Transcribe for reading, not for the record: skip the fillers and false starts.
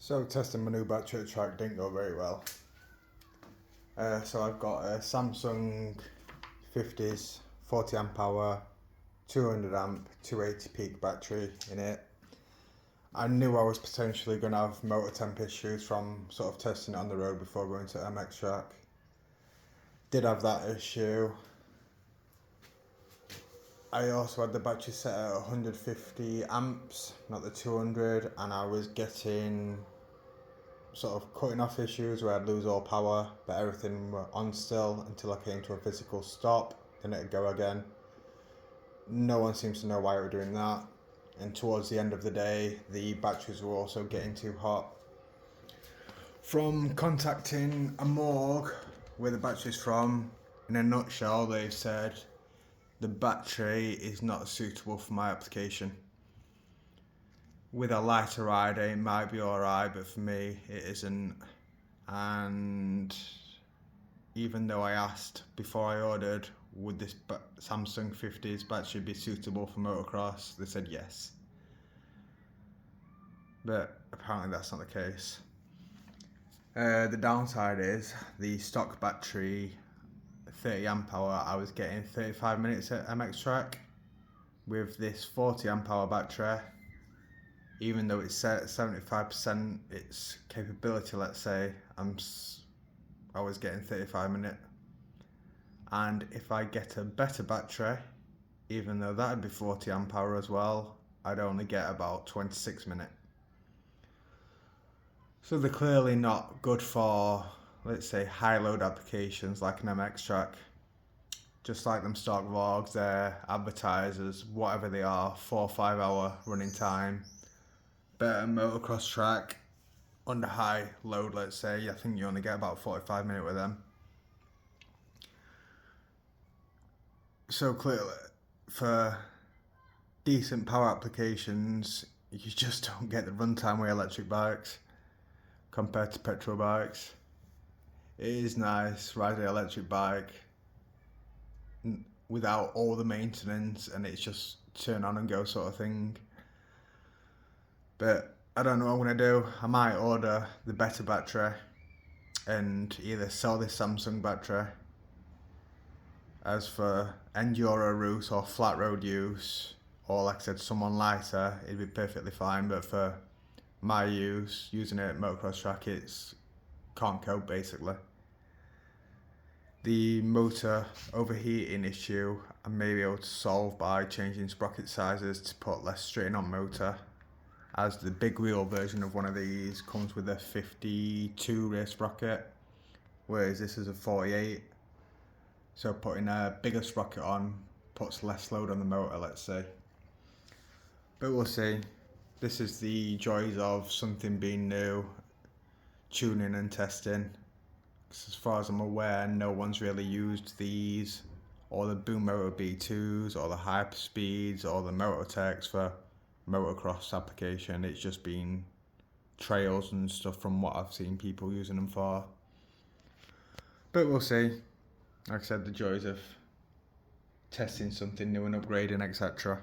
So testing my new battery at track didn't go very well. So I've got a Samsung 50s 40 amp hour, 200 amp, 280 peak battery in it. I knew I was potentially going to have motor temp issues from sort of testing it on the road before going to MX track. Did have that issue. I also had the battery set at 150 amps, not the 200, and I was getting sort of cutting off issues where I'd lose all power, but everything were on still until I came to a physical stop, then it'd go again. No one seems to know why we're doing that, and towards the end of the day the batteries were also getting too hot. From contacting a morgue where the battery's from, in a nutshell they said the battery is not suitable for my application. With a lighter rider it might be alright, but for me it isn't. And even though I asked before I ordered, would this Samsung 50s battery be suitable for motocross, they said yes. But apparently that's not the case. The downside is the stock battery 30 amp hour, I was getting 35 minutes at MX track. With this 40 amp hour battery, even though it's set at 75% its capability, let's say, I was getting 35 minutes. And if I get a better battery, even though that'd be 40 amp hour as well, I'd only get about 26 minutes. So they're clearly not good for, let's say, high load applications like an MX track. Just like them stock vlogs, they're advertisers, whatever they are, 4 or 5 hour running time. Better motocross track, under high load, let's say, I think you only get about 45 minutes with them. So clearly, for decent power applications, you just don't get the runtime with electric bikes compared to petrol bikes. It is nice riding an electric bike without all the maintenance, and it's just turn on and go sort of thing. But I don't know what I'm going to do. I might order the better battery and either sell this Samsung battery as for enduro routes or flat road use, or like I said, someone lighter, it'd be perfectly fine. But for my use, using it at motocross track, it's can't cope basically. The motor overheating issue I may be able to solve by changing sprocket sizes to put less strain on motor, as the big wheel version of one of these comes with a 52 rear sprocket, whereas this is a 48. So putting a bigger sprocket on puts less load on the motor, let's say. But we'll see. This is the joys of something being new, tuning and testing. As far as I'm aware, no one's really used these, or the Boom Motor B2s, or the Hyperspeeds, or the Mototechs for motocross application. It's just been trails and stuff from what I've seen people using them for. But we'll see. Like I said, the joys of testing something new and upgrading, etc.